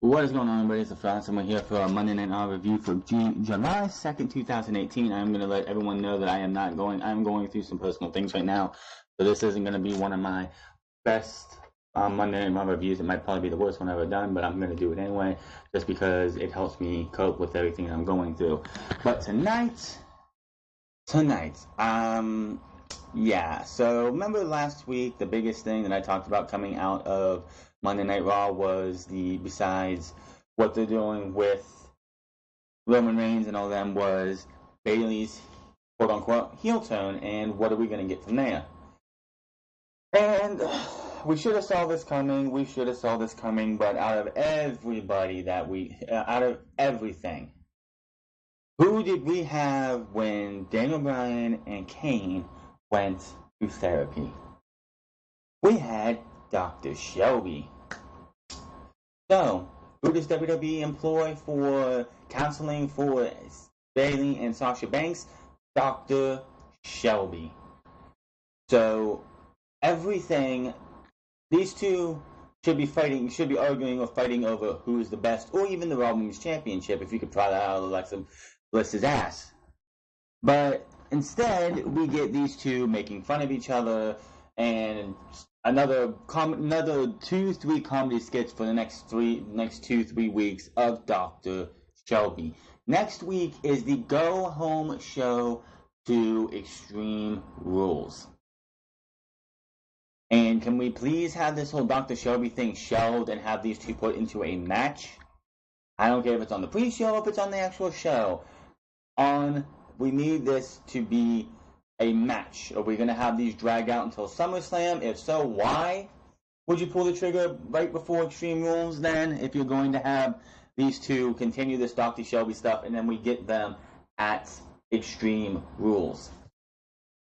What is going on, everybody? It's the Frost, and we're here for a Monday Night Raw review for July 2nd, 2018. I'm going to let everyone know that I'm going through some personal things right now, so this isn't going to be one of my best Monday Night Raw reviews. It might probably be the worst one I've ever done, but I'm going to do it anyway, just because it helps me cope with everything I'm going through. But tonight, yeah, so remember last week, the biggest thing that I talked about coming out of Monday Night Raw was besides what they're doing with Roman Reigns and all them, was Bayley's quote-unquote heel turn, and what are we going to get from there? And we should have saw this coming, but out of everything, who did we have when Daniel Bryan and Kane went to therapy? We had Dr. Shelby. So, who does WWE employ for counseling for Bayley and Sasha Banks? Dr. Shelby. So, everything, these two should be arguing or fighting over who's the best, or even the Raw Women's Championship, if you could pry that out of Alexa Bliss's ass. But instead, we get these two making fun of each other, and another 2-3 comedy skits for the next 2-3 weeks of Dr. Shelby. Next week is the go home show to Extreme Rules. And can we please have this whole Dr. Shelby thing shelved and have these two put into a match? I don't care if it's on the pre-show or if it's on the actual show. We need this to be a match. Are we going to have these drag out until SummerSlam? If so, why would you pull the trigger right before Extreme Rules then, if you're going to have these two continue this Dr. Shelby stuff and then we get them at Extreme Rules?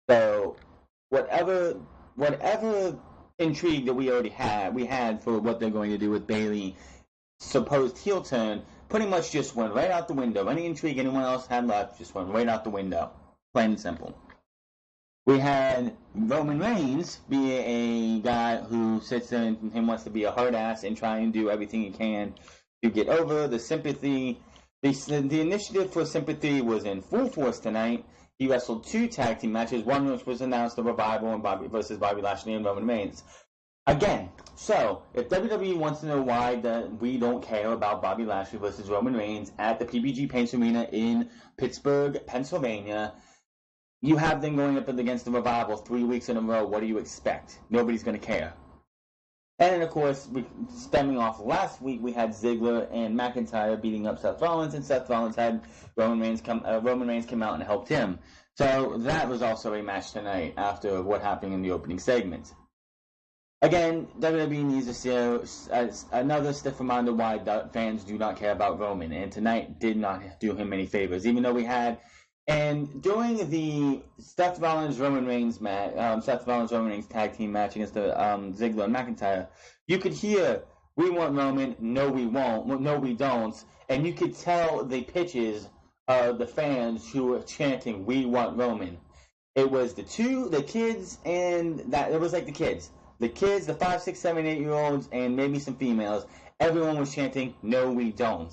So whatever intrigue that we had for what they're going to do with Bayley supposed heel turn pretty much just went right out the window. Any intrigue anyone else had left just went right out the window. Plain and simple. We had Roman Reigns be a guy who sits there and wants to be a hard ass and try and do everything he can to get over the sympathy. The initiative for sympathy was in full force tonight. He wrestled 2 tag team matches, one which was announced, the Revival and versus Bobby Lashley and Roman Reigns. Again, so if WWE wants to know why we don't care about Bobby Lashley versus Roman Reigns at the PPG Paints Arena in Pittsburgh, Pennsylvania, you have them going up against the Revival 3 weeks in a row. What do you expect? Nobody's going to care. And, of course, stemming off last week, we had Ziggler and McIntyre beating up Seth Rollins, and Seth Rollins had Roman Reigns come out and helped him. So that was also a match tonight after what happened in the opening segment. Again, WWE needs to see another stiff reminder why fans do not care about Roman, and tonight did not do him any favors, even though we had. And during the Seth Rollins Roman Reigns tag team match against the Ziggler and McIntyre, you could hear, "We want Roman, no we won't, no we don't," and you could tell the pitches of the fans who were chanting, "We want Roman." It was the kids, and it was like the kids, the 5, 6, 7, 8-year-olds, and maybe some females. Everyone was chanting, "No we don't."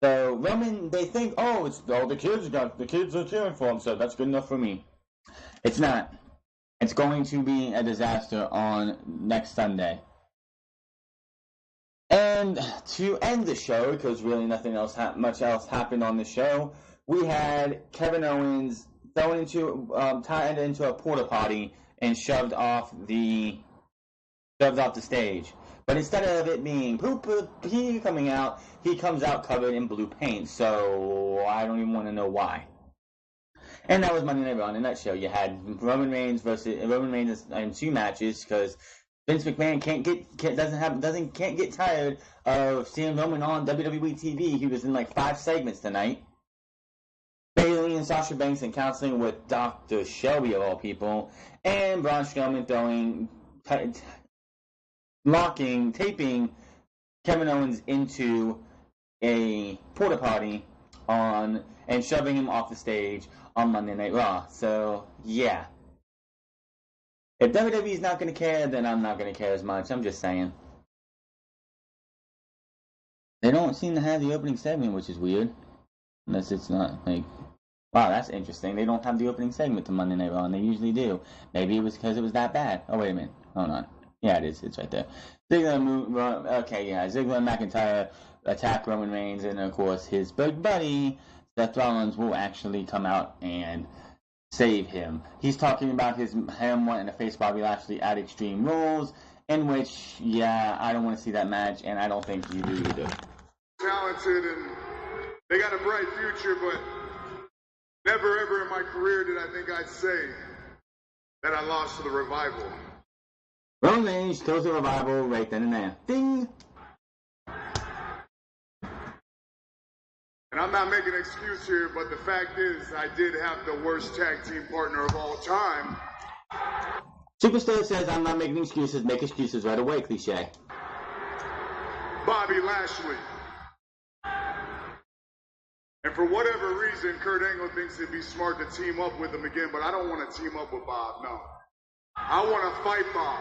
So Roman, they think, it's all the kids are cheering for him, so that's good enough for me. It's not. It's going to be a disaster on next Sunday. And to end the show, because really nothing else much else happened on the show, we had Kevin Owens tied into a porta potty and shoved off the stage. But instead of it being he coming out, he comes out covered in blue paint. So I don't even want to know why. And that was Monday Night Raw. In a nutshell, you had Roman Reigns in 2 matches because Vince McMahon can't get tired of seeing Roman on WWE TV. He was in like 5 segments tonight. Bayley and Sasha Banks in counseling with Dr. Shelby of all people, and Braun Strowman taping Kevin Owens into a porta potty and shoving him off the stage on Monday Night Raw. So, yeah. If WWE's not going to care, then I'm not going to care as much. I'm just saying. They don't seem to have the opening segment, which is weird. Unless it's not, like... Wow, that's interesting. They don't have the opening segment to Monday Night Raw, and they usually do. Maybe it was because it was that bad. Oh, wait a minute. Hold on. Yeah, it is. It's right there. Ziggler and McIntyre attack Roman Reigns, and of course his big buddy Seth Rollins will actually come out and save him. He's talking about him wanting to face Bobby Lashley at Extreme Rules, in which, I don't want to see that match, and I don't think you do either. Talented, and they got a bright future, but never ever in my career did I think I'd say that I lost to the Revival. Roman Reigns kills the Revival right then and there. Ding! And I'm not making an excuse here, but the fact is, I did have the worst tag team partner of all time. Superstar says, I'm not making excuses, make excuses right away, cliche. Bobby Lashley. And for whatever reason, Kurt Angle thinks it'd be smart to team up with him again, but I don't want to team up with Bob, no. I want to fight Bob.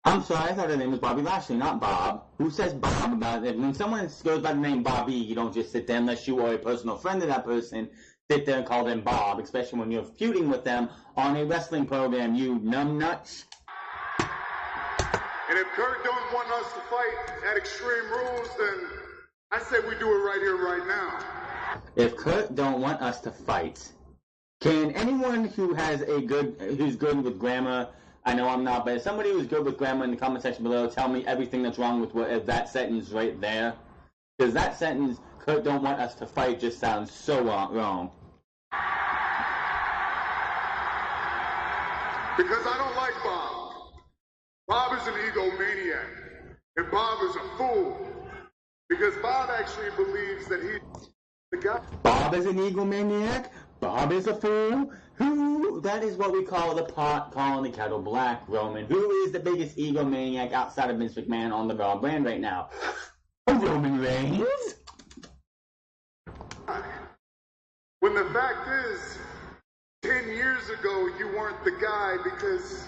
I'm sorry, I thought her name was Bobby Lashley, not Bob. Who says Bob about it? When someone goes by the name Bobby, you don't just sit there unless you are a personal friend of that person, sit there and call them Bob, especially when you're feuding with them on a wrestling program, you numbnuts. And if Kurt don't want us to fight at Extreme Rules, then I say we do it right here, right now. If Kurt don't want us to fight, can anyone who's good with grammar, I know I'm not, but if somebody who's good with grammar in the comment section below, tell me everything that's wrong with that sentence right there. Because that sentence, Kurt don't want us to fight, just sounds so wrong. Because I don't like Bob. Bob is an egomaniac. And Bob is a fool. Because Bob actually believes that he's the guy. Bob is an egomaniac? Bob is a fool? Who? That is what we call the pot calling the kettle black, Roman. Who is the biggest egomaniac outside of Vince McMahon on the Raw brand right now? Roman Reigns? When the fact is, 10 years ago, you weren't the guy because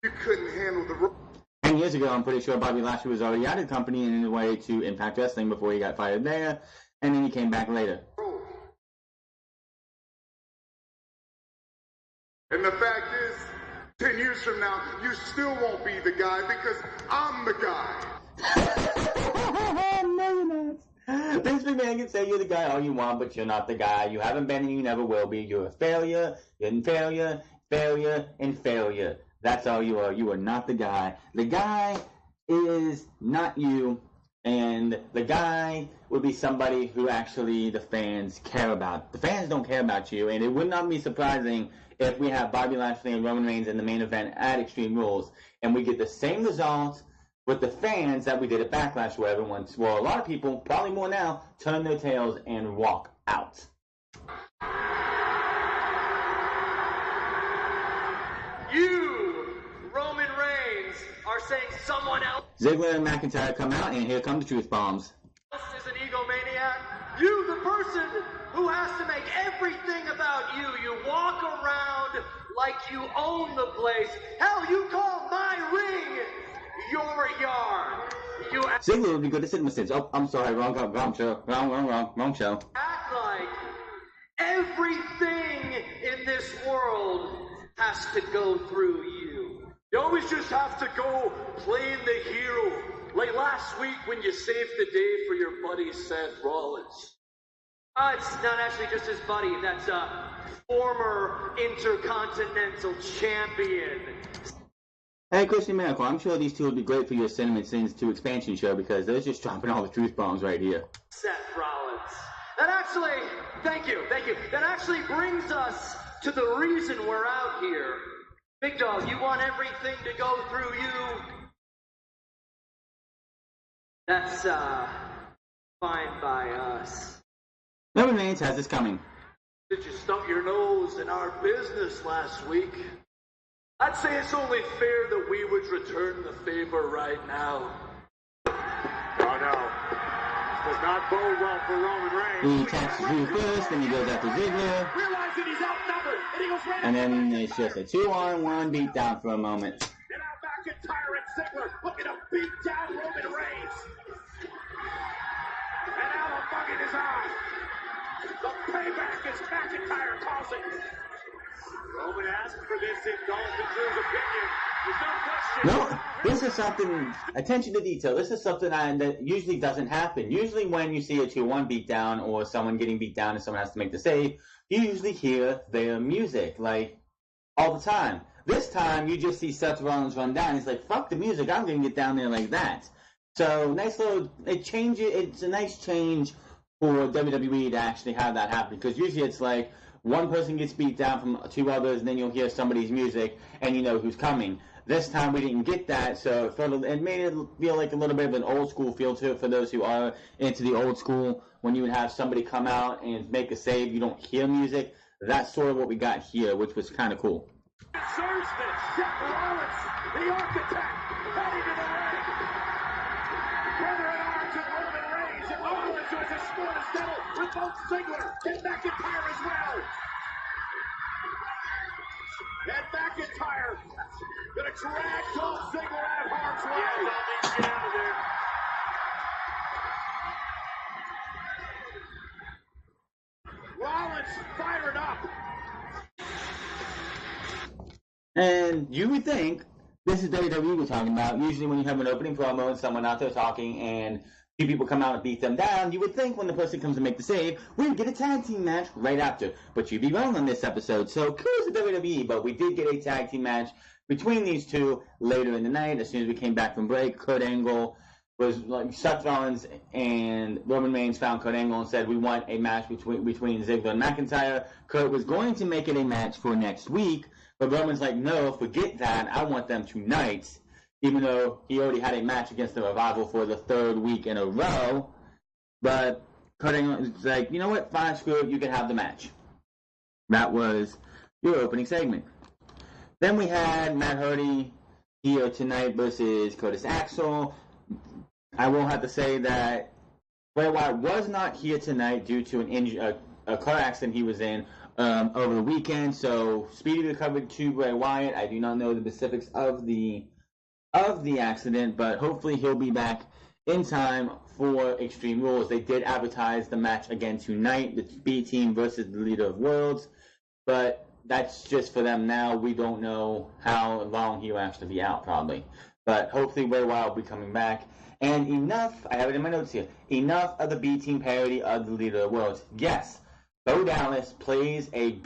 you couldn't handle the role. 10 years ago, I'm pretty sure Bobby Lashley was already out of the company and in the way to Impact Wrestling before he got fired there, and then he came back later. And the fact is, 10 years from now, you still won't be the guy because I'm the guy. No, you're not. Vince McMahon can say you're the guy all you want, but you're not the guy. You haven't been and you never will be. You're a failure, and failure, and failure. That's all you are. You are not the guy. The guy is not you, and the guy would be somebody who actually the fans care about. The fans don't care about you, and it would not be surprising if we have Bobby Lashley and Roman Reigns in the main event at Extreme Rules, and we get the same results with the fans that we did at Backlash, where a lot of people, probably more now, turn their tails and walk out. You, Roman Reigns, are saying someone else. Ziggler and McIntyre come out, and here come the truth bombs. Is an egomaniac. You, the person who has to make everything about you. You walk around like you own the place. Hell, you call my ring your yard. Ziggler would be good at Sigma Sins. Oh, I'm sorry, wrong show. Wrong show. Act like everything in this world has to go through you. You always just have to go playing the hero. Like last week when you saved the day for your buddy Seth Rollins. It's not actually just his buddy. That's a former Intercontinental Champion. Hey, Christian Miracle, I'm sure these two would be great for your Cinnamon Sins 2 expansion show because they're just dropping all the truth bombs right here. Seth Rollins. That actually, thank you. That actually brings us to the reason we're out here. Big Dog, you want everything to go through you? That's, fine by us. Roman Reigns has this coming. Did you stump your nose in our business last week? I'd say it's only fair that we would return the favor right now. Oh no. This does not bode well for Roman Reigns. He catches Drew first, then he goes after Ziggler. Realizing he's outnumbered, and he goes right. And then it's just a 2-on-1 beatdown for a moment. And now McIntyre and Ziggler looking to beat down Roman Reigns. McIntyre calls it. Roman asked for this in Dolph Ziggler's opinion. There's no question. No, this is something, attention to detail, this is something that usually doesn't happen. Usually when you see a 2-1 beatdown or someone getting beat down and someone has to make the save, you usually hear their music, like, all the time. This time, you just see Seth Rollins run down. He's like, fuck the music, I'm going to get down there like that. So, nice little, it's a nice change for WWE to actually have that happen, because usually it's like, one person gets beat down from 2 others, and then you'll hear somebody's music, and you know who's coming. This time we didn't get that, so it made it feel like a little bit of an old school feel to it for those who are into the old school. When you would have somebody come out and make a save, you don't hear music. That's sort of what we got here, which was kind of cool. Serves this. Seth Rollins, the architect, heading to the ring. Brother in arms with Roman Reigns, and Rollins, who is a sport as devil, with both Ziggler and McIntyre as well. And McIntyre gonna drag Dolph Ziggler out of harm's way. Yeah, Dolph, get out of there. Rollins fired up. And you would think, this is WWE we're talking about, usually when you have an opening promo and someone out there talking and 2 people come out and beat them down, you would think when the person comes to make the save, we would get a tag team match right after. But you'd be wrong on this episode, so kudos to WWE, but we did get a tag team match between these 2 later in the night. As soon as we came back from break, Kurt Angle was like, Seth Rollins and Roman Reigns found Kurt Angle and said, we want a match between Ziggler and McIntyre. Kurt was going to make it a match for next week, but Roman's like, no, forget that. I want them tonight, even though he already had a match against the Revival for the 3rd week in a row. But Kurt Angle was like, you know what? Fine, screw it. You can have the match. That was your opening segment. Then we had Matt Hardy here tonight versus Curtis Axel. I will have to say that Bray Wyatt was not here tonight due to a car accident he was in over the weekend. So speedy recovery to Bray Wyatt. I do not know the specifics of the accident, but hopefully he'll be back in time for Extreme Rules. They did advertise the match again tonight, the B Team versus the Leader of Worlds, but that's just for them now. We don't know how long he'll actually be out, probably. But hopefully Bray Wyatt will be coming back. And enough, I have it in my notes here, enough of the B-Team parody of the Leader of Worlds. Yes, Bo Dallas plays a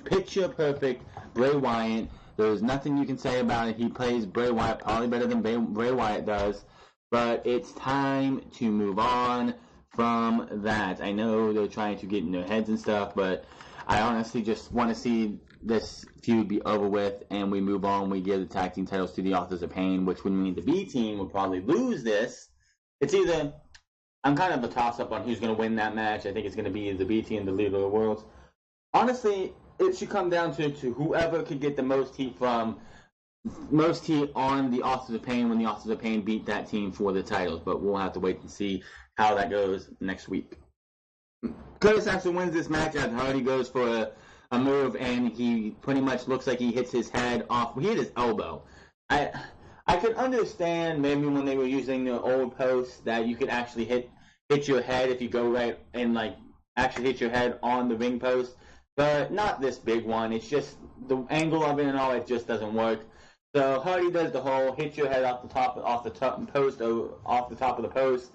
picture-perfect Bray Wyatt. There's nothing you can say about it. He plays Bray Wyatt probably better than Bray Wyatt does. But it's time to move on from that. I know they're trying to get in their heads and stuff, but I honestly just want to see this feud be over with and we move on. We give the tag team titles to the Authors of Pain, which would mean the B team would probably lose this. It's either, I'm kind of a toss-up on who's going to win that match. I think it's going to be the B team, the Leader of the Worlds. Honestly, it should come down to whoever could get the most heat on the Authors of Pain when the Authors of Pain beat that team for the titles. But we'll have to wait and see how that goes next week. Curtis Axel wins this match as Hardy goes for a move, and he pretty much looks like he hits his head off. He hit his elbow. I could understand maybe when they were using the old posts that you could actually hit your head if you go right and like actually hit your head on the ring post, but not this big one. It's just the angle of it and all. It just doesn't work. So Hardy does the whole hit your head off the top of the post.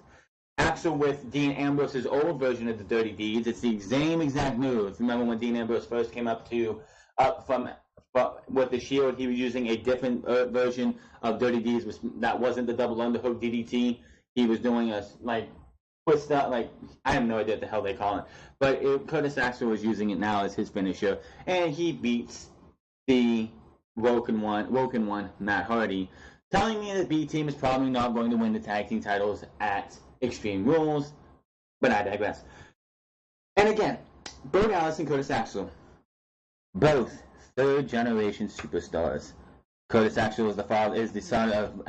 Axel with Dean Ambrose's old version of the Dirty Deeds. It's the same exact move. Remember when Dean Ambrose first came up with the Shield, he was using a different version of Dirty Deeds that wasn't the double underhook DDT. He was doing a twist up, I have no idea what the hell they call it. But Curtis Axel was using it now as his finisher, and he beats the Woken one, Matt Hardy, telling me that B Team is probably not going to win the tag team titles at Extreme Rules, but I digress. And again, Bo Dallas and Curtis Axel, both third-generation superstars. Curtis Axel is the son of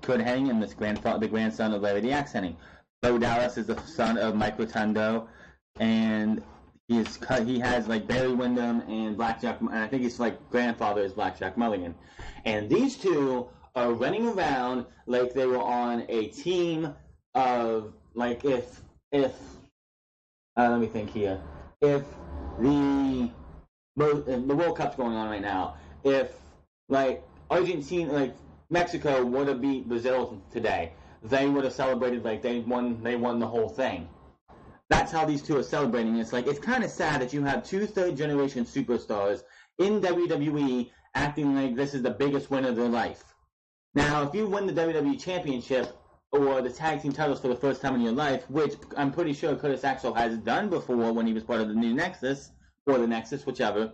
Kurt Hennig and the grandson of Larry the Axe Hennig. Bo Dallas is the son of Mike Rotundo, and he has Barry Windham and Blackjack, and I think his grandfather is Blackjack Mulligan. And these two are running around like they were on a team of let me think here. if the World Cup's going on right now, if like Argentina, like Mexico would have beat Brazil today, they would have celebrated like they won the whole thing. That's how these two are celebrating. It's like, it's kind of sad that you have two third-generation superstars in WWE acting like this is the biggest win of their life. Now, if you win the WWE Championship or the tag team titles for the first time in your life, which I'm pretty sure Curtis Axel has done before when he was part of the New Nexus, or the Nexus, whichever,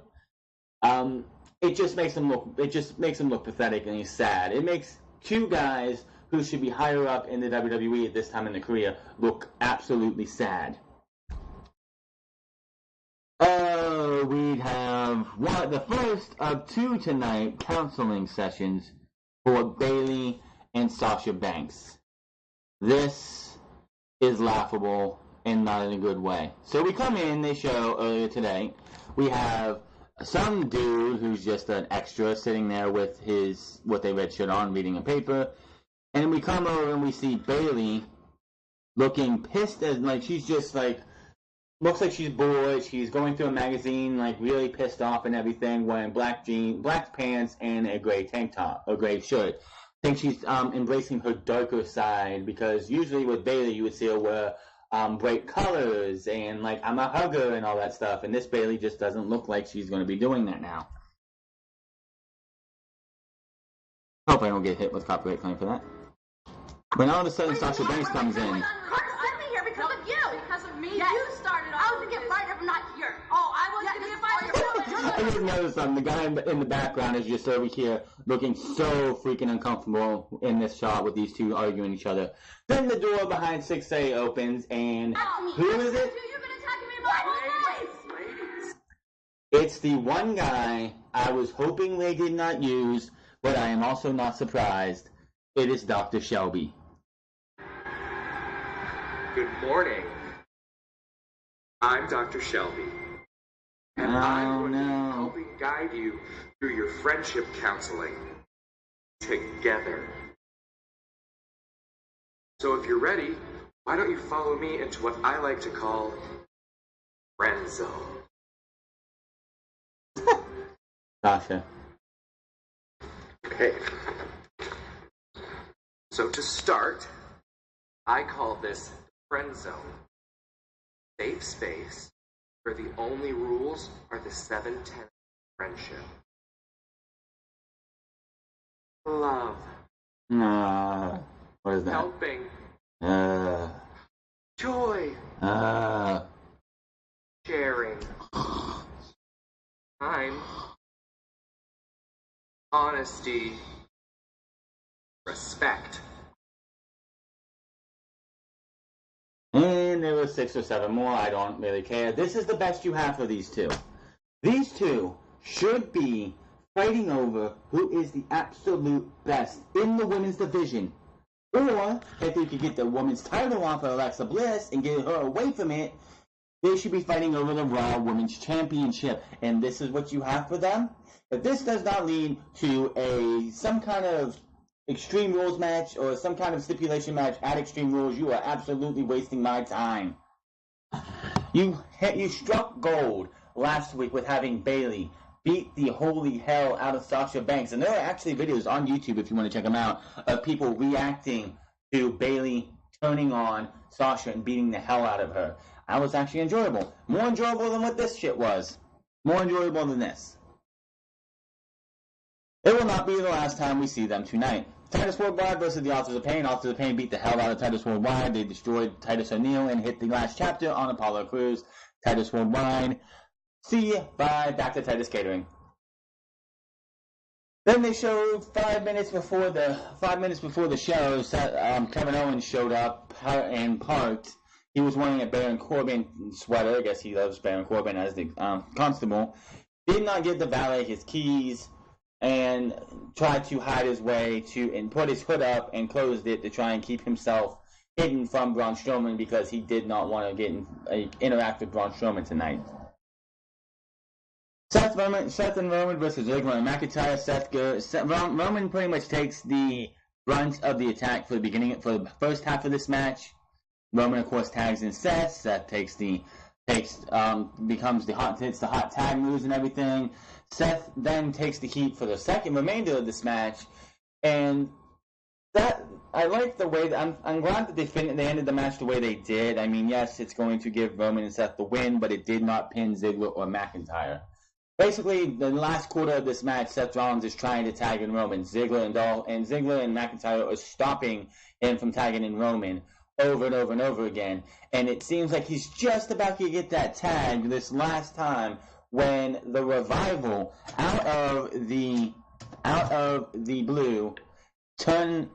it just makes him look pathetic and he's sad. It makes two guys who should be higher up in the WWE at this time in their career look absolutely sad. We have the first of two tonight counseling sessions for Bayley and Sasha Banks. This is laughable and not in a good way. So we come in, they show earlier today, we have some dude who's just an extra sitting there with his what they red shirt on, reading a paper, and we come over and we see Bayley looking pissed, as like she's just like, looks like she's bored. She's going through a magazine, like really pissed off and everything, wearing black pants and a gray tank top, a gray shirt. I think she's embracing her darker side, because usually with Bayley you would see her wear bright colors and like I'm a hugger and all that stuff, and this Bayley just doesn't look like she's going to be doing that now. Hope I don't get hit with copyright claim for that. When all of a sudden Sasha Banks comes in. Because of you. Because of me. Yes. You started all I was going to get fired if I'm not here. Oh, I was going to get fired. I just noticed something. The guy in the background is just over here looking so freaking uncomfortable in this shot with these two arguing each other. Then the door behind 6A opens, and who is it? You've been attacking me my whole life. It's the one guy I was hoping they did not use, but I am also not surprised. It is Dr. Shelby. Good morning. I'm Dr. Shelby. And I'm going to be helping guide you through your friendship counseling together. So if you're ready, why don't you follow me into what I like to call friend zone. Sasha. Okay. So to start, I call this friend zone. Safe space where the only rules are the 7 tenets of friendship. Love. What is that? Helping. Joy. Sharing. Time. Honesty. Respect. And there were 6 or 7 more. I don't really care. This is the best you have for these two. These two should be fighting over who is the absolute best in the women's division. Or, if you could get the women's title off of Alexa Bliss and get her away from it, they should be fighting over the Raw Women's Championship. And this is what you have for them? If this does not lead to some kind of Extreme Rules match or some kind of stipulation match at Extreme Rules, you are absolutely wasting my time. You struck gold last week with having Bayley beat the holy hell out of Sasha Banks. And there are actually videos on YouTube, if you want to check them out, of people reacting to Bayley turning on Sasha and beating the hell out of her. That was actually enjoyable. More enjoyable than what this shit was. More enjoyable than this. It will not be the last time we see them tonight. Titus Worldwide versus the Authors of Pain. Authors of Pain beat the hell out of Titus Worldwide. They destroyed Titus O'Neil and hit the last chapter on Apollo Crews. Titus Worldwide. See ya. Bye. Back to Titus Catering. Then they showed 5 minutes before the show, Kevin Owens showed up and parked. He was wearing a Baron Corbin sweater. I guess he loves Baron Corbin as the constable. Did not give the valet his keys and tried to hide his way and put his hood up and closed it to try and keep himself hidden from Braun Strowman because he did not want to interact with Braun Strowman tonight. Seth and Roman versus Ziggler and McIntyre. Roman pretty much takes the brunt of the attack for the first half of this match. Roman, of course, tags in Seth. Seth takes the hits the hot tag moves and everything. Seth then takes the heat for the remainder of this match, and that I like the way that I'm glad that they ended the match the way they did. I mean, yes, it's going to give Roman and Seth the win, but it did not pin Ziggler or McIntyre. Basically, the last quarter of this match, Seth Rollins is trying to tag in Roman. Ziggler and McIntyre are stopping him from tagging in Roman over and over and over again. And it seems like he's just about to get that tag this last time when the Revival out of the blue come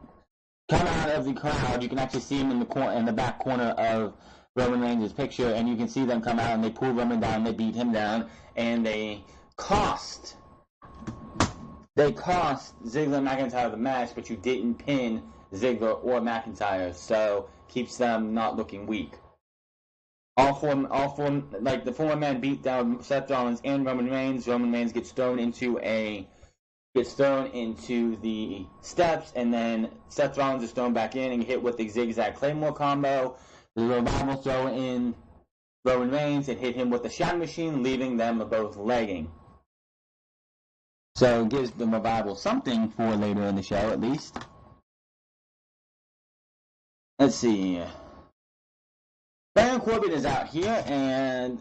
out of the crowd. You can actually see him in the back corner of Roman Reigns' picture, and you can see them come out and they pull Roman down, they beat him down, and they cost Ziggler and McIntyre the match, but you didn't pin Ziggler or McIntyre, so keeps them not looking weak. All four, like the four men beat down Seth Rollins and Roman Reigns. Roman Reigns gets thrown into the steps, and then Seth Rollins is thrown back in and hit with the zigzag Claymore combo. The Revival throw in Roman Reigns and hit him with the Shadow Machine, leaving them both legging. So it gives the Revival something for later in the show, at least. Let's see. Baron Corbin is out here, and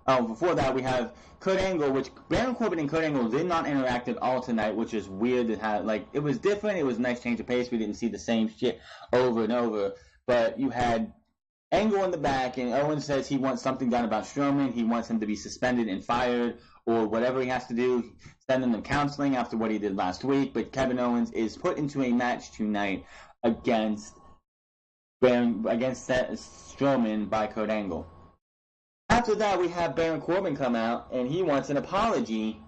before that we have Kurt Angle, which Baron Corbin and Kurt Angle did not interact at all tonight, which is weird to have. It was different, it was a nice change of pace, we didn't see the same shit over and over, but you had Angle in the back, and Owen says he wants something done about Strowman. He wants him to be suspended and fired, or whatever he has to do, sending them counseling after what he did last week, but Kevin Owens is put into a match tonight against Strowman by Kurt Angle. After that, we have Baron Corbin come out, and he wants an apology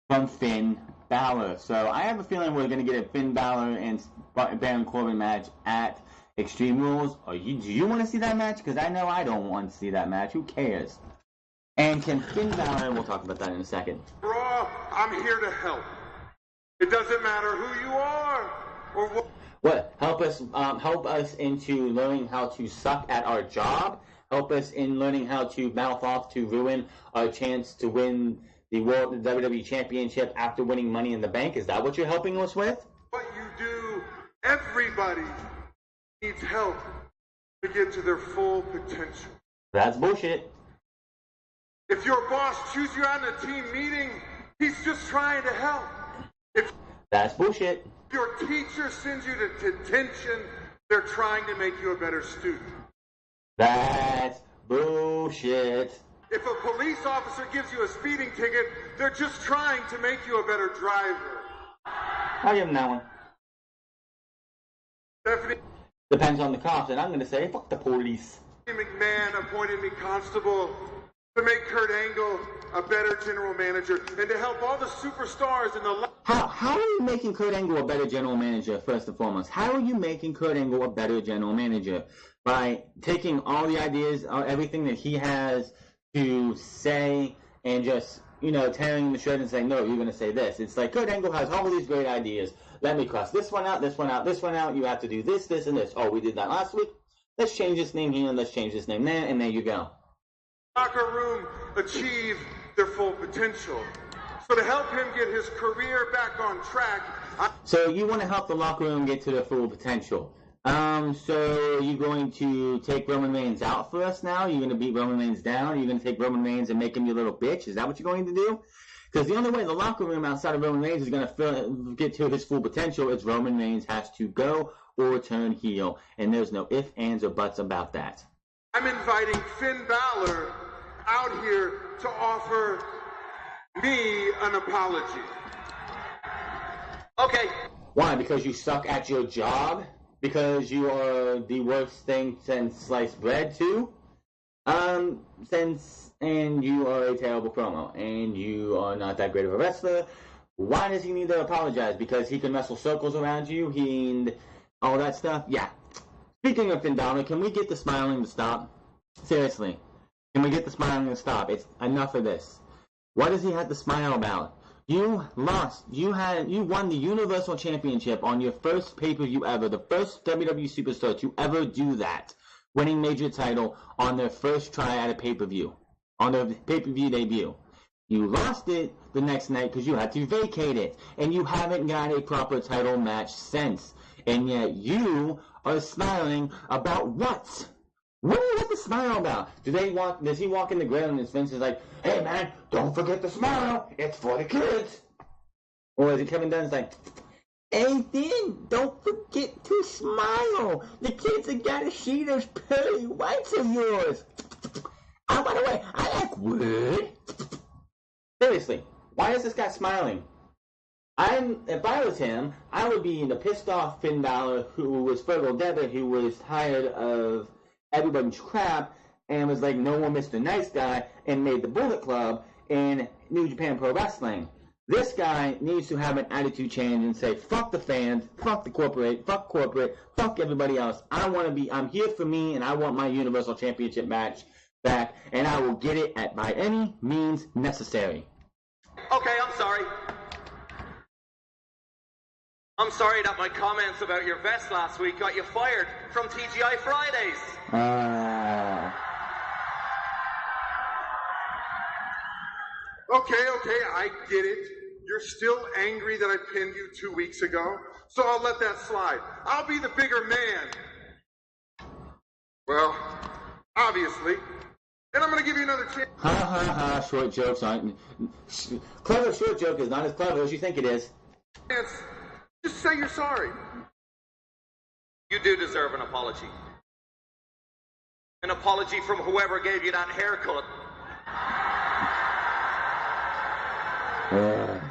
from Finn Balor. So I have a feeling we're going to get a Finn Balor and Baron Corbin match at Extreme Rules. Do you want to see that match? Because I know I don't want to see that match. Who cares? And can Finn Balor, we'll talk about that in a second. Raw, I'm here to help. It doesn't matter who you are or what. What? Help us into learning how to suck at our job. Help us in learning how to mouth off to ruin our chance to win the WWE Championship after winning Money in the Bank. Is that what you're helping us with? What you do, everybody needs help to get to their full potential. That's bullshit. If your boss chews you out in a team meeting, he's just trying to help. That's bullshit. If your teacher sends you to detention, they're trying to make you a better student. That's bullshit. If a police officer gives you a speeding ticket, they're just trying to make you a better driver. I'll give him that one. Stephanie Depends on the cops, and I'm going to say, fuck the police. McMahon appointed me constable to make Kurt Angle a better general manager and to help all the superstars in the... How are you making Kurt Angle a better general manager, first and foremost? How are you making Kurt Angle a better general manager? By taking all the ideas, everything that he has to say, and just, tearing the shred and saying, no, you're going to say this. It's like, Kurt Angle has all these great ideas. Let me cross this one out, this one out, this one out. You have to do this, this, and this. Oh, we did that last week. Let's change this name here, and let's change this name there, and there you go. Locker room achieve their full potential. So to help him get his career back on track... So you want to help the locker room get to their full potential. So are you going to take Roman Reigns out for us now? Are you going to beat Roman Reigns down? Are you going to take Roman Reigns and make him your little bitch? Is that what you're going to do? Because the only way the locker room outside of Roman Reigns is going to get to his full potential is Roman Reigns has to go or turn heel. And there's no ifs, ands, or buts about that. I'm inviting Finn Balor out here to offer me an apology. Okay. Why? Because you suck at your job? Because you are the worst thing since sliced bread too? And you are a terrible promo, and you are not that great of a wrestler. Why does he need to apologize? Because he can wrestle circles around you, and all that stuff? Yeah. Speaking of Finn Balor, can we get the smiling to stop? Seriously. Can we get the smiling to stop? It's enough of this. What does he have to smile about? You lost. You won the Universal Championship on your first pay-per-view ever, the first WWE superstar to ever do that. winning major title on their first try at a pay-per-view, on their pay-per-view debut. You lost it the next night because you had to vacate it, and you haven't got a proper title match since. And yet you are smiling about what? What do you have to smile about? Does he walk in the grill and Vince is like, hey man, don't forget to smile. It's for the kids. Or is it Kevin Dunn's like, hey Finn, don't forget to smile. The kids have got to see those pearly whites of yours. Oh, by the way, I like wood. Seriously, why is this guy smiling? If I was him, I would be the pissed off Finn Balor, who was Fergal Devitt, who was tired of everybody's crap, and was like no one Mr. Nice Guy, and made the Bullet Club in New Japan Pro Wrestling. This guy needs to have an attitude change and say, fuck the fans, fuck the corporate, fuck everybody else. I'm here for me, and I want my Universal Championship match back, and I will get it by any means necessary. Okay, I'm sorry. I'm sorry that my comments about your vest last week got you fired from TGI Fridays. Okay, I get it. You're still angry that I pinned you 2 weeks ago, so I'll let that slide. I'll be the bigger man. Well, obviously. And I'm going to give you another chance. Ha ha ha, short jokes aren't... Clever short joke is not as clever as you think it is. Just say you're sorry. You do deserve an apology. An apology from whoever gave you that haircut.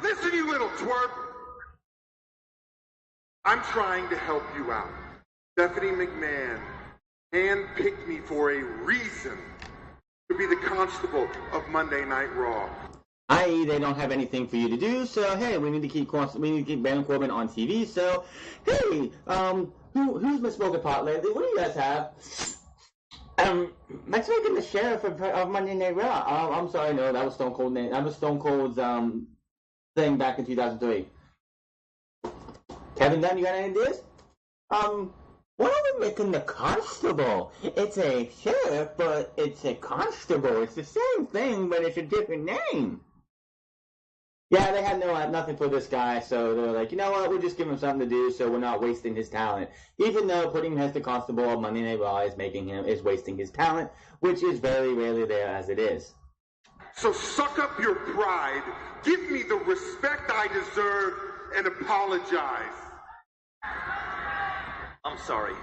Listen, you little twerp. I'm trying to help you out. Stephanie McMahon handpicked me for a reason to be the constable of Monday Night Raw. I.e., they don't have anything for you to do, so hey, we need to keep Baron Corbin on TV. So hey, who's been smoking pot lately? What do you guys have? Let's make him the sheriff of Monday Night Raw. I'm sorry, no, that was Stone Cold. That was Stone Cold's thing back in 2003. Kevin Dunn, you got any ideas? What are we making the constable? It's a sheriff, but it's a constable. It's the same thing, but it's a different name. Yeah, they had nothing for this guy, so they're like, you know what, we'll just give him something to do so we're not wasting his talent. Even though putting him as the constable of Monday Night Raw is wasting his talent, which is very rarely there as it is. So suck up your pride, give me the respect I deserve, and apologize. I'm sorry.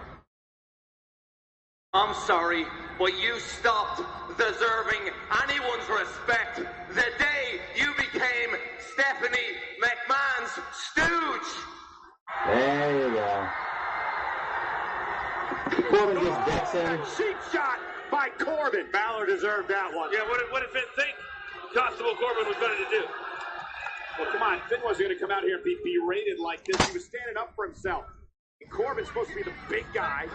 I'm sorry, but you stopped deserving anyone's respect the day you became Stephanie McMahon's stooge. There you go. Corbin just decks him. Cheap shot by Corbin. Balor deserved that one. Yeah, what did Finn think Constable Corbin was going to do? Well, come on. Finn wasn't going to come out here and be berated like this. He was standing up for himself. Corbin's supposed to be the big guy.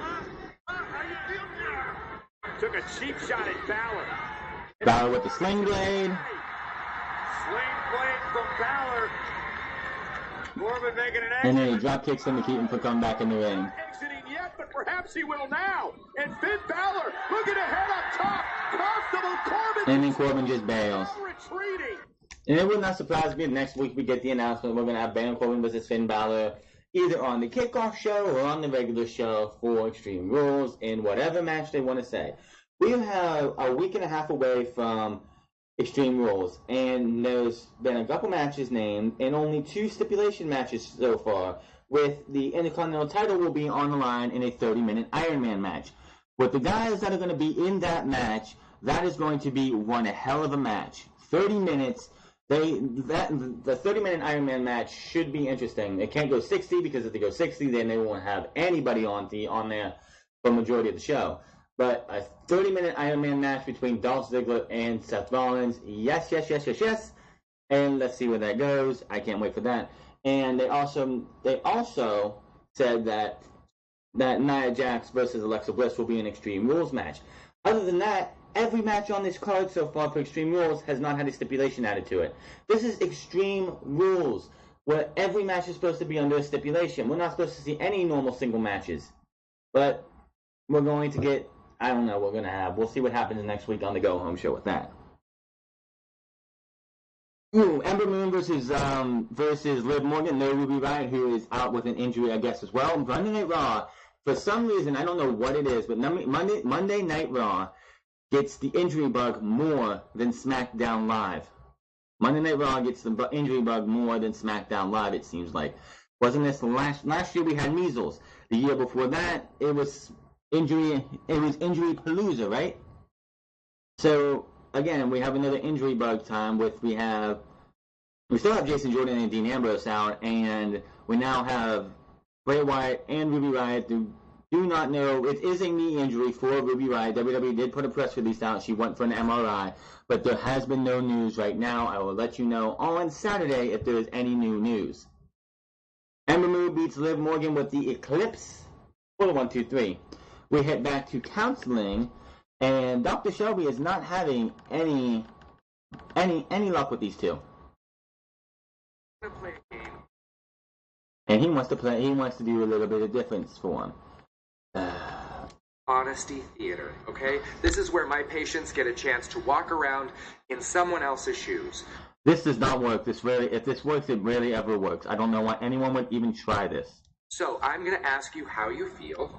Took a cheap shot at Balor. Balor with the sling blade. Sling blade from Balor. Corbin making an exit. And then he drop kicks him to keep him from coming back in the ring. Exiting yet, but perhaps he will now. And Finn Balor looking ahead up top. Constable Corbin. And then Corbin just bails. Retreating. And it would not surprise me if next week we get the announcement we're going to have Baron Corbin versus Finn Balor either on the kickoff show or on the regular show for Extreme Rules in whatever match they want to say. We have a week and a half away from Extreme Rules, and there's been a couple matches named and only 2 stipulation matches so far, with the Intercontinental title will be on the line in a 30-minute Iron Man match. With the guys that are going to be in that match, that is going to be one hell of a match. 30 minutes. The 30-minute Iron Man match should be interesting. It can't go 60 because if they go 60, then they won't have anybody on there for the majority of the show. But a 30-minute Iron Man match between Dolph Ziggler and Seth Rollins, yes. And let's see where that goes. I can't wait for that. And they also said that Nia Jax versus Alexa Bliss will be an Extreme Rules match. Other than that, every match on this card so far for Extreme Rules has not had a stipulation added to it. This is Extreme Rules, where every match is supposed to be under a stipulation. We're not supposed to see any normal single matches. But we're going to get I don't know what we're gonna have. We'll see what happens next week on the Go Home Show with that. Ooh, Ember Moon versus Liv Morgan. No Ruby Riott, who is out with an injury, I guess, as well. Monday Night Raw, for some reason, I don't know what it is, but Monday Night Raw gets the injury bug more than SmackDown Live. Monday Night Raw gets the injury bug more than SmackDown Live, it seems like. Wasn't this last year we had measles? The year before that, it was injury palooza, right? So again, we have another injury bug time we still have Jason Jordan and Dean Ambrose out, and we now have Bray Wyatt and Ruby Riott. Do not know. It is a knee injury for Ruby Riott. WWE did put a press release out. She went for an MRI, but there has been no news right now. I will let you know on Saturday if there is any new news. Ember Moon beats Liv Morgan with the Eclipse for the 1, 2, 3. We head back to counseling, and Dr. Shelby is not having any luck with these two. And he wants to do a little bit of difference for them. Honesty theater, okay? This is where my patients get a chance to walk around in someone else's shoes. This does not work. If this works, it rarely ever works. I don't know why anyone would even try this. So I'm going to ask you how you feel,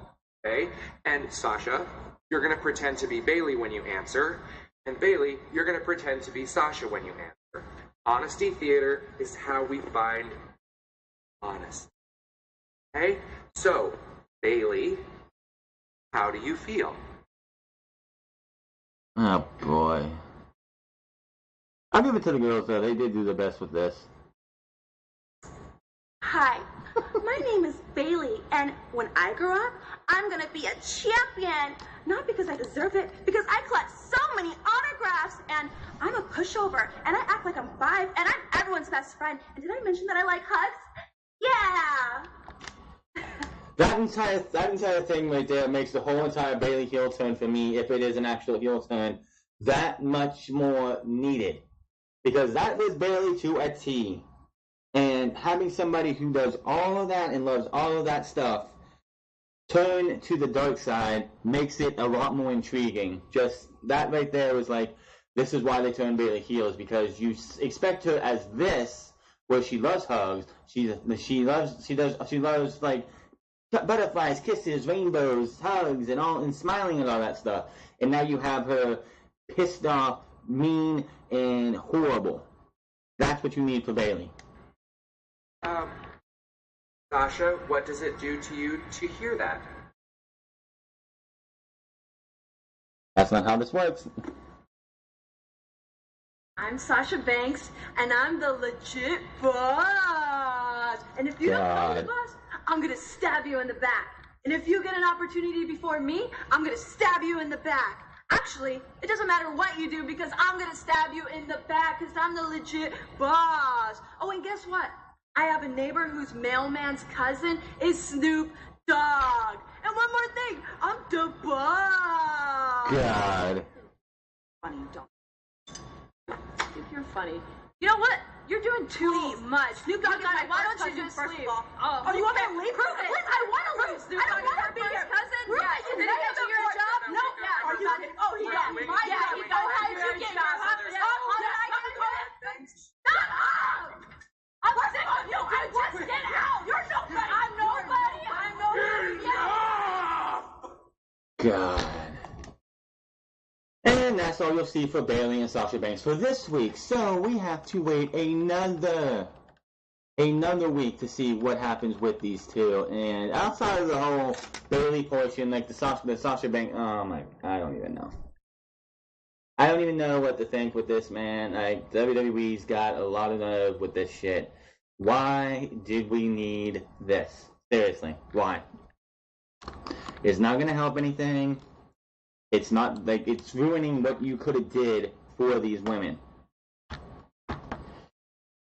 okay? And Sasha, you're going to pretend to be Bayley when you answer. And Bayley, you're going to pretend to be Sasha when you answer. Honesty theater is how we find honesty. Okay? So, Bayley, how do you feel? Oh, boy. I'll give it to the girls, though. They did do the best with this. Hi, my name is Bayley, and when I grow up, I'm gonna be a champion. Not because I deserve it, because I collect so many autographs, and I'm a pushover, and I act like I'm 5, and I'm everyone's best friend. And did I mention that I like hugs? Yeah! That entire thing right there makes the whole entire Bayley heel turn for me, if it is an actual heel turn, that much more needed. Because that was Bayley to a T. And having somebody who does all of that and loves all of that stuff turn to the dark side makes it a lot more intriguing. Just that right there was like, this is why they turned Bayley heels, because you expect her as this, where she loves hugs, she loves like butterflies, kisses, rainbows, hugs, and smiling and all that stuff. And now you have her pissed off, mean, and horrible. That's what you need for Bayley. Sasha, what does it do to you to hear that? That's not how this works. I'm Sasha Banks, and I'm the legit boss. And if you don't call me the boss, I'm gonna stab you in the back. And if you get an opportunity before me, I'm gonna stab you in the back. Actually, it doesn't matter what you do, because I'm gonna stab you in the back, because I'm the legit boss. Oh, and guess what? I have a neighbor whose mailman's cousin is Snoop Dogg. And one more thing, I'm the boss. God. Funny, don't. Think you're funny. You know what? You're doing too much. Snoop Dogg is my why don't you just leave? Oh, you want me to leave? Prove it. I want to leave. Snoop Dogg is your first cousin. Prove it. You didn't get to your job. No. Yeah. Are you kidding? Oh, yeah. My job. You know how you get your job. Shut up! I'm sick of you. I just get out. You're nobody. I'm nobody. Yeah. God. And that's all you'll see for Bayley and Sasha Banks for this week. So we have to wait another week to see what happens with these two. And outside of the whole Bayley portion, like the Sasha Banks, oh my, I don't even know. I don't even know what to think with this, man. Like, WWE's got a lot of nerve with this shit. Why did we need this? Seriously, why? It's not going to help anything. It's not, like, it's ruining what you could have did for these women.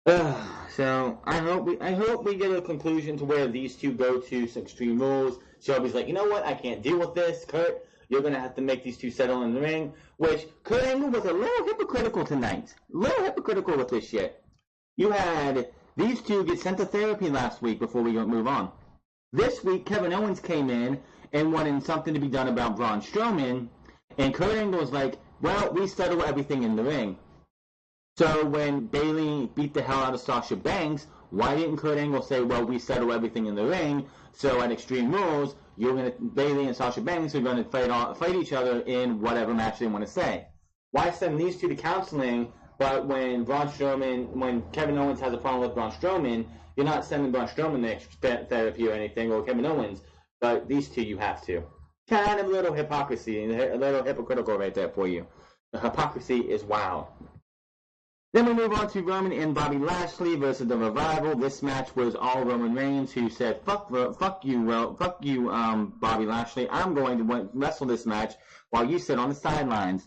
So, I hope we get a conclusion to where these two go to some Extreme Rules. Shelby's like, you know what? I can't deal with this, Kurt. You're going to have to make these two settle in the ring, which Kurt Angle was a little hypocritical tonight. A little hypocritical with this shit. You had these two get sent to therapy last week before we move on. This week, Kevin Owens came in and wanting something to be done about Braun Strowman. And Kurt Angle was like, well, we settle everything in the ring. So when Bayley beat the hell out of Sasha Banks, why didn't Kurt Angle say, well, we settle everything in the ring, so at Extreme Rules, Bayley and Sasha Banks are going to fight each other in whatever match they want to say? Why send these two to counseling, but when Kevin Owens has a problem with Braun Strowman, you're not sending Braun Strowman to therapy or anything, or Kevin Owens, but these two you have to. Kind of a little hypocrisy, a little hypocritical right there for you. The hypocrisy is wild. Then we move on to Roman and Bobby Lashley versus the Revival. This match was all Roman Reigns, who said, fuck you, Bobby Lashley. I'm going to wrestle this match while you sit on the sidelines.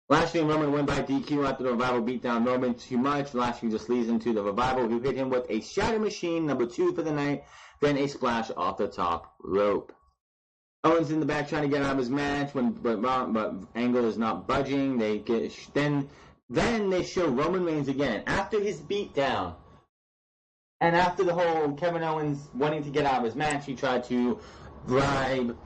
Lashley and Roman win by DQ after the Revival beat down Roman too much. Lashley just leads into the Revival, who hit him with a Shatter Machine, number 2 for the night, then a splash off the top rope. Owens in the back trying to get out of his match, but Angle is not budging. Then they show Roman Reigns again after his beatdown, and after the whole Kevin Owens wanting to get out of his match, he tried to bribe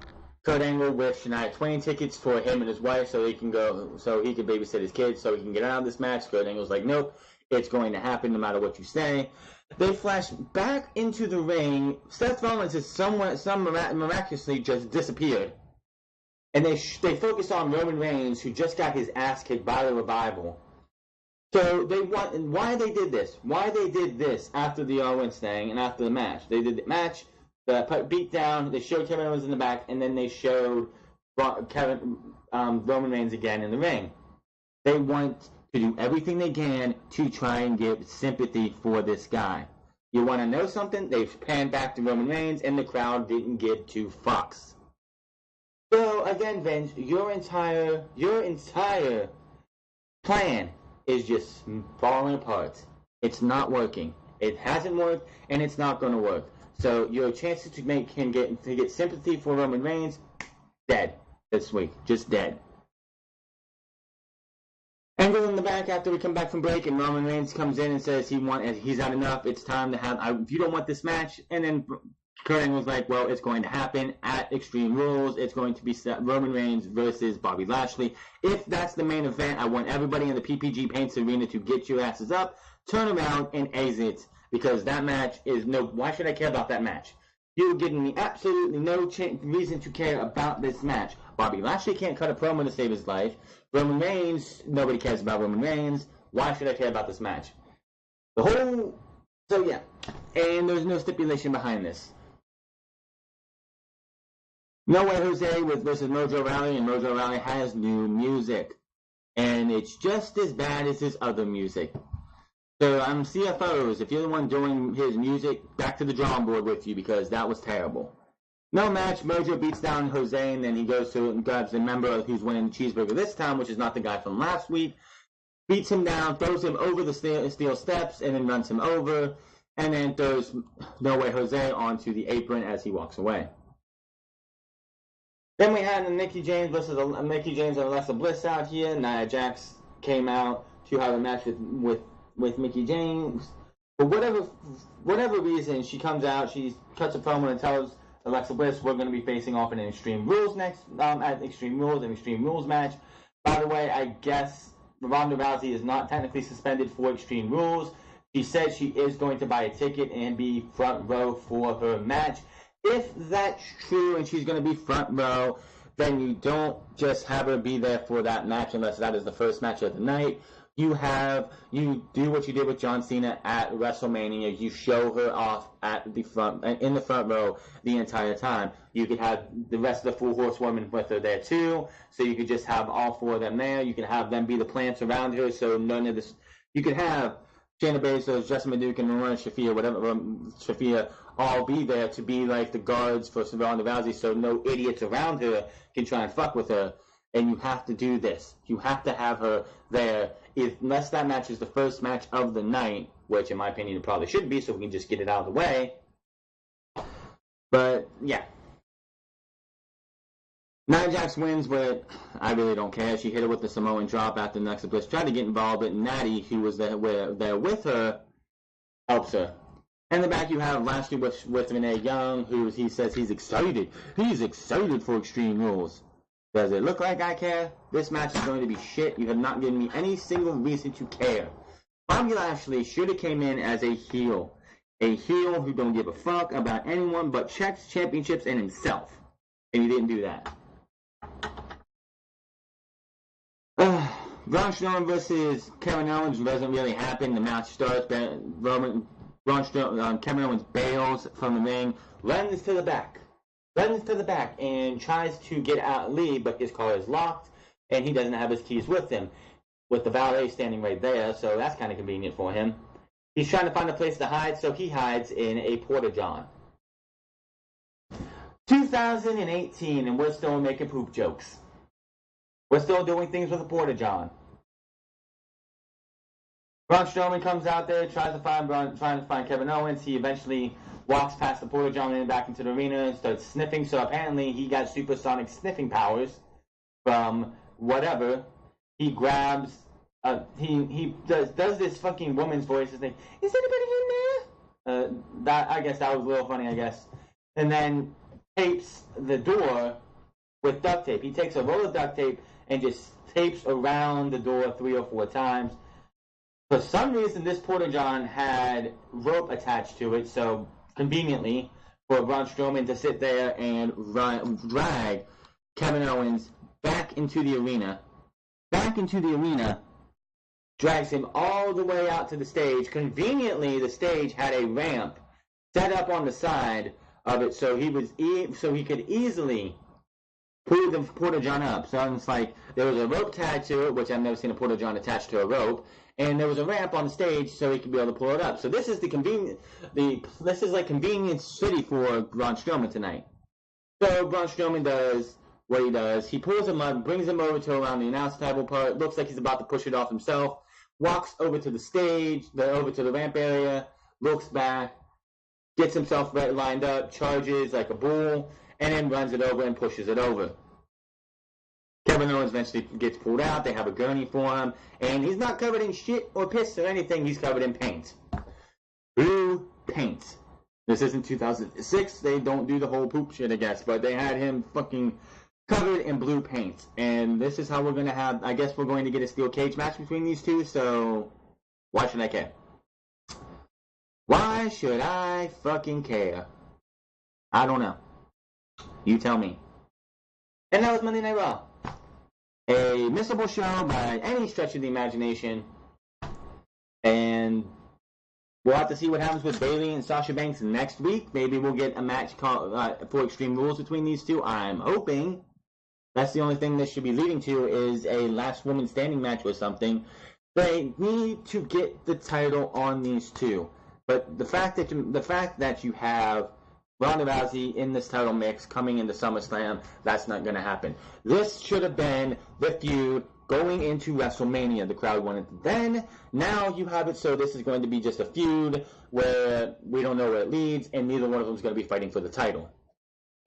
Kurt Angle with Shania Twain tickets for him and his wife, so he could babysit his kids, so he can get out of this match. Kurt Angle's like, nope, it's going to happen no matter what you say. They flash back into the ring. Seth Rollins has miraculously just disappeared, and they focus on Roman Reigns, who just got his ass kicked by the Revival. So why they did this after the Owens thing and after the match. They did the match, the beat down, they showed Kevin Owens in the back, and then they showed Roman Reigns again in the ring. They want to do everything they can to try and get sympathy for this guy. You want to know something? They panned back to Roman Reigns, and the crowd didn't give 2 fucks. So again, Vince, your entire plan is just falling apart. It's not working. It hasn't worked, and it's not going to work. So your chances to get sympathy for Roman Reigns, dead this week, just dead. Angle in the back after we come back from break, and Roman Reigns comes in and says he's had enough. It's time to have. If you don't want this match, and then Kurt Angle's like, well, it's going to happen at Extreme Rules. It's going to be Roman Reigns versus Bobby Lashley. If that's the main event, I want everybody in the PPG Paints Arena to get your asses up, turn around, and exit. Because that match is no... Why should I care about that match? You're giving me absolutely no reason to care about this match. Bobby Lashley can't cut a promo to save his life. Roman Reigns, nobody cares about Roman Reigns. Why should I care about this match? So yeah. And there's no stipulation behind this. No Way Jose versus Mojo Rawley, and Mojo Rawley has new music. And it's just as bad as his other music. So CFOs, if you're the one doing his music, back to the drawing board with you, because that was terrible. No match, Mojo beats down Jose, and then he goes to and grabs the member who's winning the cheeseburger this time, which is not the guy from last week. Beats him down, throws him over the steel steps, and then runs him over, and then throws No Way Jose onto the apron as he walks away. Then we had Mickie James and Alexa Bliss out here. Nia Jax came out to have a match with Mickie James. For whatever reason, she comes out, she cuts a promo and tells Alexa Bliss, we're going to be facing off in an Extreme Rules next, at Extreme Rules, an Extreme Rules match. By the way, I guess Ronda Rousey is not technically suspended for Extreme Rules. She said she is going to buy a ticket and be front row for her match. If that's true and she's going to be front row, then you don't just have her be there for that match unless that is the first match of the night. You do what you did with John Cena at WrestleMania. You show her off in the front row the entire time. You could have the rest of the Full Horsewomen with her there too. So you could just have all 4 of them there. You could have them be the plants around her. So none of this. You could have Shayna Baszler, Jessamine Duke, and Marina Shafir all be there to be like the guards for Ronda Rousey, so no idiots around her can try and fuck with her. And you have to do this. You have to have her there, unless that match is the first match of the night, which in my opinion it probably should be, so we can just get it out of the way. But yeah, Nia Jax wins, but I really don't care. She hit her with the Samoan drop after Alexa Bliss tried to get involved, but Natty, who was there with her, helps her. In the back, you have Lashley with Renee Young, who he says he's excited. He's excited for Extreme Rules. Does it look like I care? This match is going to be shit. You have not given me any single reason to care. Bobby Lashley should have came in as a heel. A heel who don't give a fuck about anyone but checks, championships, and himself. And he didn't do that. Braun Strowman versus Kevin Owens doesn't really happen. The match starts. Kevin Owens bails from the ring, runs to the back, and tries to get out lead, but his car is locked, and he doesn't have his keys with him, with the valet standing right there, so that's kind of convenient for him. He's trying to find a place to hide, so he hides in a porta-john. 2018, and we're still making poop jokes. We're still doing things with a porta-john. Braun Strowman comes out there, trying to find Kevin Owens. He eventually walks past the porta-john and back into the arena and starts sniffing. So apparently he got supersonic sniffing powers from whatever. He grabs, he does this fucking woman's voice. He's like, "Is anybody in there?" I guess that was a little funny, I guess. And then tapes the door with duct tape. He takes a roll of duct tape and just tapes around the door 3 or 4 times. For some reason, this porta-john had rope attached to it, so conveniently for Braun Strowman to sit there and drag Kevin Owens back into the arena, drags him all the way out to the stage. Conveniently, the stage had a ramp set up on the side of it, so he could easily pull the porta-john up. So it's like there was a rope tied to it, which I've never seen a porta-john attached to a rope, and there was a ramp on the stage so he could be able to pull it up. So this is this is like convenience city for Braun Strowman tonight. So Braun Strowman does what he does. He pulls him up, brings him over to around the announce table part. Looks like he's about to push it off himself. Walks over to the stage, over to the ramp area, looks back, gets himself lined up, charges like a bull, and then runs it over and pushes it over. Kevin Owens eventually gets pulled out. They have a gurney for him, and he's not covered in shit or piss or anything. He's covered in paint. Blue paint. This isn't 2006. They don't do the whole poop shit, I guess, but they had him fucking covered in blue paint. And this is how we're going to have, I guess we're going to get a steel cage match between these two, so why should I care? Why should I fucking care? I don't know. You tell me. And that was Monday Night Raw. A missable show by any stretch of the imagination. And we'll have to see what happens with Bayley and Sasha Banks next week. Maybe we'll get a match for Extreme Rules between these two. I'm hoping. That's the only thing this should be leading to is a last woman standing match or something. They need to get the title on these two. But the fact that you have Ronda Rousey in this title mix coming into SummerSlam, that's not going to happen. This should have been the feud going into WrestleMania. The crowd wanted it then. Now you have it so this is going to be just a feud where we don't know where it leads, and neither one of them is going to be fighting for the title.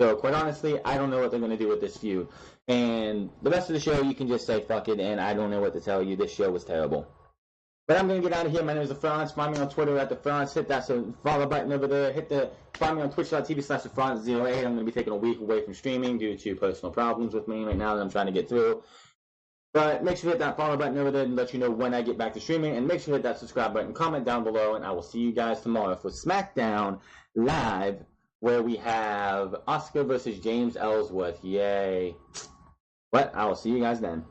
So quite honestly, I don't know what they're going to do with this feud. And the rest of the show, you can just say fuck it, and I don't know what to tell you. This show was terrible. But I'm going to get out of here. My name is The France. Find me on Twitter at The France. Hit that follow button over there. Find me on twitch.tv/TheFrance08. I'm going to be taking a week away from streaming due to personal problems with me right now that I'm trying to get through. But make sure to hit that follow button over there and let you know when I get back to streaming. And make sure to hit that subscribe button, comment down below, and I will see you guys tomorrow for SmackDown Live, where we have Oscar versus James Ellsworth. Yay. But I will see you guys then.